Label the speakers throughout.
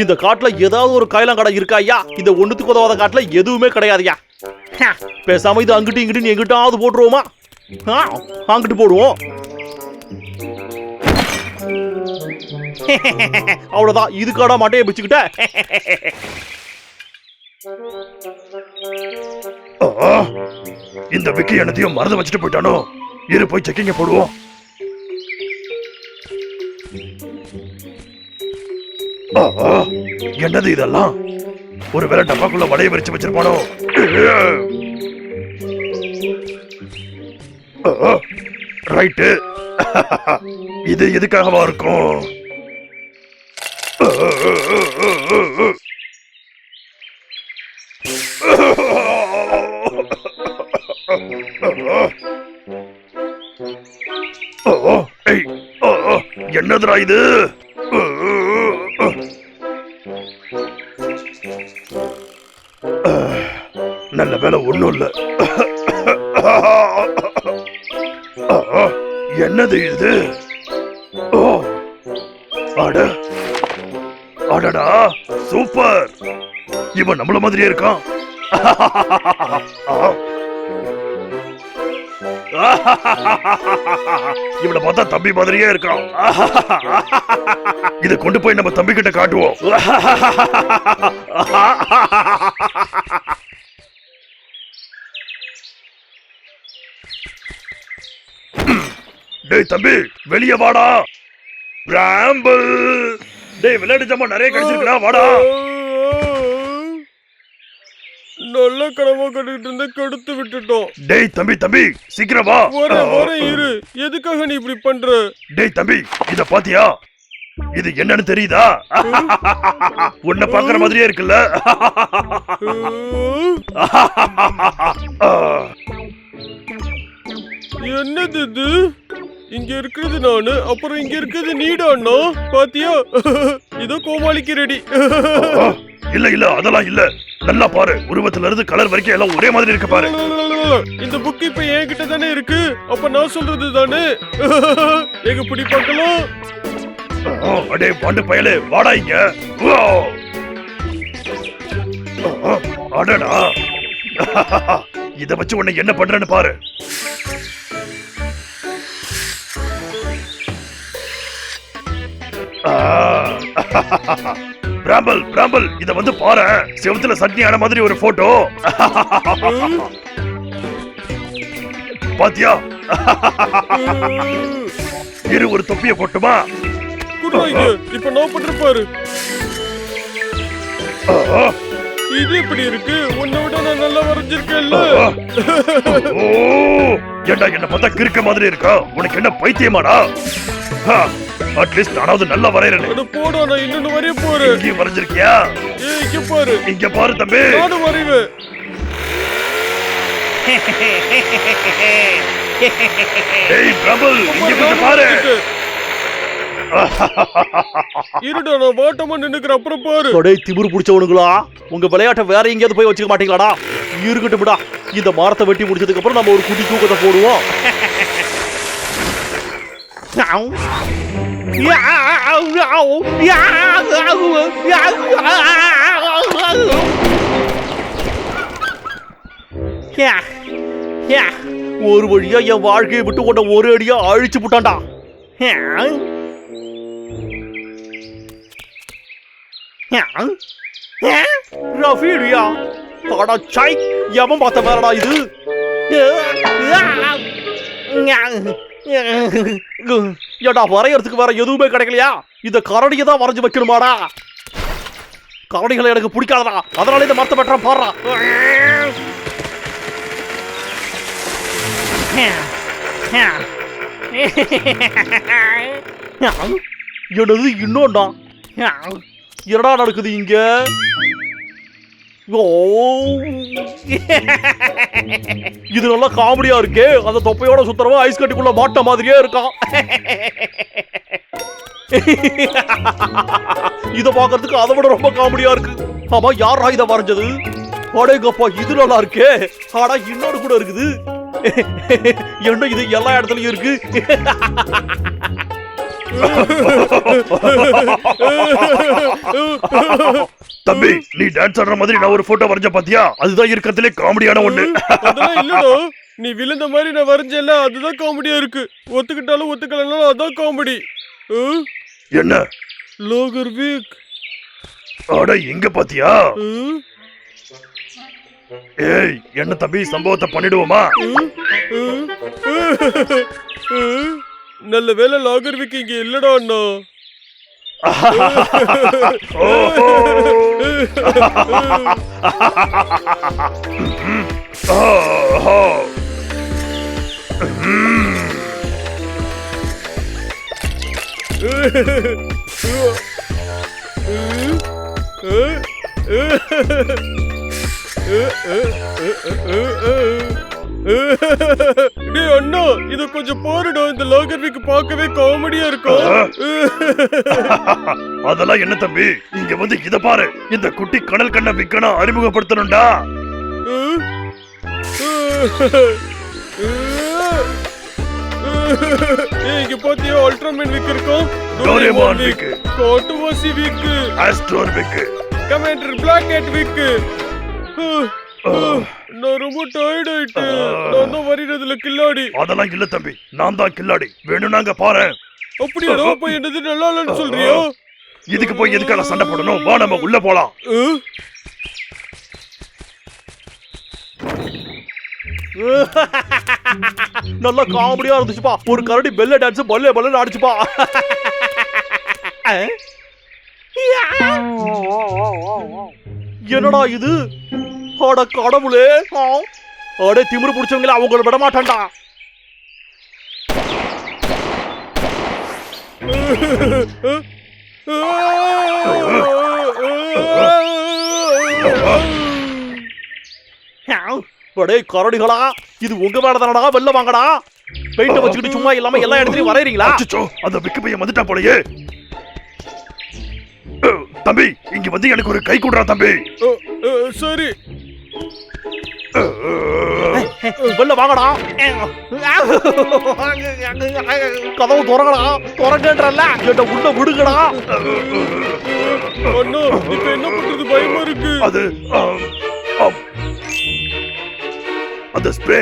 Speaker 1: இந்த காட்டுல ஏதாவது ஒரு கைலாங்கடை இருக்கா ஐயா? இந்த ஒண்ணுத்துக்கு உதவாத காட்டுல எதுவுமே கிடையாதுயா. பேசாம இது அங்கிட்டு இங்கிட்டு எங்கிட்டாவது போட்டுருவோமா? அங்கிட்டு போடுவோம். அவ்வளவுதான். இதுக்காடா மாட்டையை பிச்சுக்கிட்ட.
Speaker 2: இந்த விக்கி என்னத்தையும் மறந்து வச்சுட்டு போயிட்டானோ? இரு போய் செக்கிங்க போடுவோம். என்னது இதெல்லாம்? ஒருவேளை டப்பாக்குள்ள வடைய வரிச்சு வச்சிருப்பானோ? ரைட்டு. இது எதுக்காகவா இருக்கும்? என்னதுடா இது? நல்ல வேலை ஒண்ணும் இல்ல. என்னது இது? அடடா, சூப்பர். இவன் நம்மள மாதிரியே இருக்கான். இவனை பார்த்தா தம்பி மாதிரியே இருக்கான். இதை கொண்டு போய் நம்ம தம்பி கிட்ட காட்டுவோம். டேய் தம்பி, வெளியே வாடா. பிராம்பிள். டேய், விளையாட்டு ஜாமான் நிறைய கிடைச்சிருக்கா, வாடா.
Speaker 3: நல்ல கடமை கட்டிட்டு இருந்த கெடுத்து விட்டுட்டோம்.
Speaker 2: டேய் தம்பி தம்பி, சீக்கிரம் வா.
Speaker 3: வர இரு. எதுக்காக நீ இப்படி பண்ற?
Speaker 2: டேய் தம்பி, இத பாத்தியா? இது என்னன்னு தெரியுதா? உன்னை பாக்குற மாதிரியே இருக்குல்ல?
Speaker 3: என்னது இது? இங்க இருக்கிறது நானு, அப்புறம் இங்க இருக்கிறது நீடாண்ணா. பாத்தியா? இதோ கோமாளிக்கு ரெடி.
Speaker 2: இல்ல இல்ல, அதெல்லாம் இல்ல. நல்லா பாரு, உருவத்துல இருந்து கலர் வரைக்கும் எல்லாம் ஒரே மாதிரி இருக்கு பாரு.
Speaker 3: இந்த புக் இப்ப என்கிட்ட தானே இருக்கு. அப்ப நான் சொல்றது தானே. எங்க பிடி பார்க்கலாம்.
Speaker 2: அடே பாண்டு பயலே, வாடா இங்க. அடடா, இத வச்சு உன்னை என்ன பண்றேன்னு பாரு. பிராம்பல் பிராம்பல், இத வந்து பாரு. செவுத்துல சட்னி ஆன மாதிரி ஒரு போட்டோ. பாத்தியா? இரு, ஒரு தொப்பிய போட்டுமா?
Speaker 3: இப்ப நான் பண்ற பாரு. இது எப்படி இருக்கு? உன்னை விட நான் நல்லா வரைஞ்சிருக்கேன்ல.
Speaker 2: ஏண்டா என்ன பார்த்தா கிறுக்க மாதிரி இருக்கா? உனக்கு என்ன பைத்தியமாடா? அட்லீஸ்ட் நானாவது நல்லா வரையறேன்.
Speaker 3: போடா, நான் இன்னொன்னு வரைய போறேன்.
Speaker 2: இங்க வரைஞ்சிருக்கியா?
Speaker 3: இங்க பாரு.
Speaker 2: இங்க பாரு தம்பி,
Speaker 3: நானும் வரைவேன்.
Speaker 2: ஏய் பிரபல், இங்க வந்து பாரு.
Speaker 3: இருடா, நான் வாட்டமா நின்னுக்கிற. அப்புறம் பாரு.
Speaker 1: டேய் திமிரு பிடிச்சவனுங்களா, உங்க விளையாட்டை வேற எங்கேயாவது போய் வச்சுக்க மாட்டீங்களாடா? இருக்கட்டும்டா, இந்த மரத்தை வெட்டி முடிச்சதுக்கு அப்புறம் நம்ம ஒரு குட்டி தூக்கத்தை போடுவோம். ஒரு வழியா என் வாழ்க்கையை விட்டு உன்னை ஒரு அடியா அழிச்சு போட்டான்டா. ரஃபீலியா, அட சை, எவன் பார்த்த வேறடா இது? ஏடா, வரையறதுக்கு வேற எதுவுமே கிடைக்கலையா? இந்த கரடியை தான் வரைஞ்சு வைக்கணுமாடா? கரடிகளை எனக்கு பிடிக்காதடா, அதனால இந்த மரத்தை பெற்ற பாடுறா. என்னது இன்னொன்னா? என்னடா நடக்குது இங்க? இது நல்லா காமெடியா இருக்கே. அந்த தொப்பையோட சுத்தரவா ஐஸ் கட்டிக்குள்ள மாட்ட மாதிரியே இருக்கான். இத பாக்குறதுக்கு அதை விட ரொம்ப காமெடியா இருக்கு. ஆமா, யாரா இத வரைஞ்சது? அடேங்கப்பா, இது நல்லா இருக்கே. ஆனா இன்னொரு கூட இருக்குது. என்ன இது எல்லா இடத்துலயும் இருக்கு?
Speaker 2: தம்பி நீ டான்ஸ் ஆடுற மாதிரி நான் ஒரு போட்டோ வரைஞ்ச பாத்தியா? அதுதான் இருக்கிறதுலே காமெடியான ஒண்ணு.
Speaker 3: அதெல்லாம் இல்லடா, நீ விழுந்த மாதிரி நான் வரைஞ்சல, அதுதான் காமெடியா இருக்கு. ஒத்துக்கிட்டாலும் ஒத்துக்கலனாலும் அதான் காமெடி.
Speaker 2: என்ன
Speaker 3: லோகர்விக்?
Speaker 2: அட எங்க பாத்தியா? ஏய் என்ன தம்பி, சம்பவத்தை பண்ணிடுவோமா?
Speaker 3: நல்ல வேலை லாகர்விக் இங்க இல்லடா அண்ணா. டேய் அண்ணா, இது கொஞ்சம் போடுடா. இந்த லாகர்விக் பார்க்கவே காமெடியா இருக்கும்.
Speaker 2: அதெல்லாம் என்ன தம்பி, இங்க வந்து இத பாரு. இந்த குட்டி கனல் கண்ண விக்கனா அறிமுகப்படுத்தணும்டா.
Speaker 3: இங்க பாத்தியா, அல்ட்ராமேன் விக் இருக்கும்,
Speaker 2: டோரேமான் விக்,
Speaker 3: காட்டுவாசி விக்,
Speaker 2: ஆஸ்ட்ரோர் விக்,
Speaker 3: கமாண்டர் பிளாக் ஹேட் விக். நான் ரொம்ப டயர்ட் ஆயிட்டேன். நான் தான் வரிறதுல கில்லாடி.
Speaker 2: அதெல்லாம் இல்ல தம்பி, நான் தான் கில்லாடி. வேணும்னாங்க பாரு.
Speaker 3: அப்படியே போய் என்னது நல்லா இல்லைன்னு சொல்றியோ?
Speaker 2: இதுக்கு போய் எதுக்காக சண்டை போடணும்? வா நம்ம உள்ள போலாம்.
Speaker 1: நல்ல காமெடியா இருந்துச்சுப்பா. ஒரு கரடி பெல்ல டான்ஸ் பல்லே பல்ல ஆடிச்சுப்பா. என்னடா இது? அட கடவுளே, அடே திமிரு பிடிச்சவங்கள அவங்கள விட மாட்டான்டா. அடே கரடிகளா, இது உங்க மேல தானடா, வெளில வாங்கடா. பெயிண்ட் வச்சுக்கிட்டு சும்மா இல்லாம எல்லா இடத்துலயும் வரையறீங்களா?
Speaker 2: அச்சச்சோ, அந்த விக்கு பையன் வந்துட்டா போலயே. தம்பி இங்க வந்து எனக்கு ஒரு கை கொடுறா தம்பி.
Speaker 3: சரி,
Speaker 1: வெளில வாங்கடா. கதவு திறங்கடா, திறங்கன்றல்ல, என்ன உள்ள விடுங்கடா.
Speaker 3: அண்ணா இப்ப என்ன பண்றது, பயமா இருக்கு.
Speaker 2: அது அந்த ஸ்ப்ரே.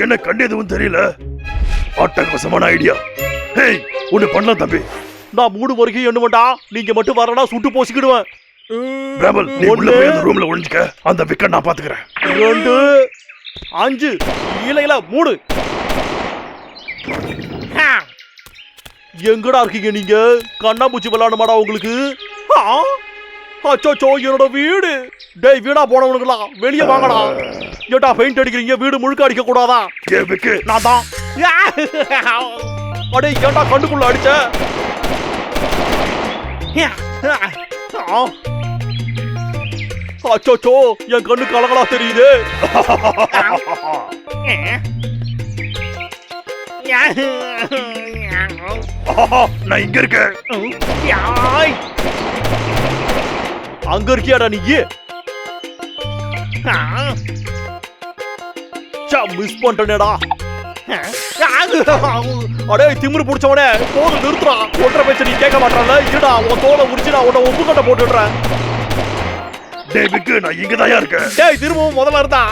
Speaker 2: என்ன கண்டு எதுவும் தெரியல. அட்டகாசமான ஐடியா. ஹேய் ஒண்ணு பண்ணலாம் தம்பி.
Speaker 1: நான் 3 வரைக்கும் எண்ணுவேன்டா. நீங்க மட்டும் வரடா, சுட்டு போசிக்கிடுவேன்.
Speaker 2: பிராமல் நீ உள்ள போய் அந்த ரூம்ல ஒளிஞ்சுக்க. அந்த விக்கெட் நான் பாத்துக்கிறேன்.
Speaker 1: 2 5 இல்ல 3. எங்கடா இருக்கீங்க நீங்க? கண்ணாமூச்சி விளையாடமாடா உங்களுக்கு? அச்சோ, என்னோட வீடு. டேய் வீடா போனவனுங்களா, வெளியே வாங்கடா. ஏட்டா பெயிண்ட் அடிக்கிறீங்க, வீடு முழுக்க அடிக்க கூடாதா? நான் தான். அடே ஏட்டா கண்டுக்குள்ள அடிச்ச? அச்சோ, என் கண்ணு கலங்களா தெரியுது.
Speaker 2: நான் இங்க இருக்கேன்.
Speaker 1: அங்க இருக்கியாடா நீ? மிஸ் பண்ணிட்டேடா. அடே திமிரு புடிச்சவனே, போது நிறுத்துறா. ஒன்றரை பேச்ச நீ கேட்க மாட்டான்ல. இருடா உன் தோலை உரிச்சு நான் உன்னை உப்பு கட்ட போட்டுடுறேன்.
Speaker 2: டேய் விக்கு, நான் இங்கதான் இருக்கேன்.
Speaker 1: டேய் திரும்பவும் முதல்ல இருந்தா.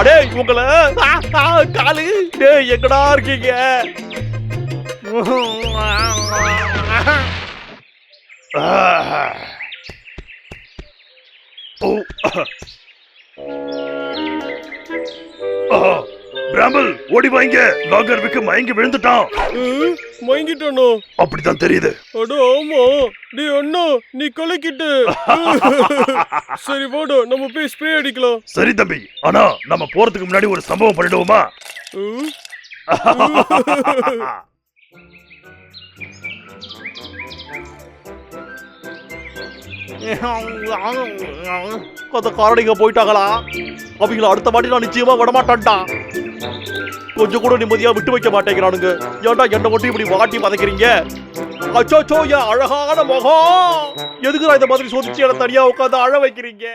Speaker 1: அடே உங்களை காலு. டேய் எங்கடா இருக்கீங்க?
Speaker 2: பிராமல் ஓடி வாங்க. லாகர்விக் மயங்கி விழுந்துட்டான்.
Speaker 3: மயங்கிட்டானோ?
Speaker 2: அப்படிதான் தெரியுது.
Speaker 3: அட ஆமா. டேய் அண்ணா நீ கலக்கிட்ட. சரி வாடா நம்ம போய் ஸ்ப்ரே அடிக்கலாம்.
Speaker 2: சரி தம்பி, ஆனா நம்ம போறதுக்கு முன்னாடி ஒரு சம்பவம் பண்ணிடுவோமா?
Speaker 1: அந்த காரடிங்க போயிட்டாங்களா? அவங்கள அடுத்த வாட்டி நான் நிச்சயமா விடமாட்டான்டா. கொஞ்சம் கூட நிம்மதியா விட்டு வைக்க மாட்டேங்கிறானுங்க. ஏன்டா என்ன மட்டும் இப்படி வாட்டி பதைக்கிறீங்க? அச்சோ என் அழகான முகம். எதுக்குடா இந்த மாதிரி சோதிச்சு என்ன தனியா உட்காந்து அழ வைக்கிறீங்க?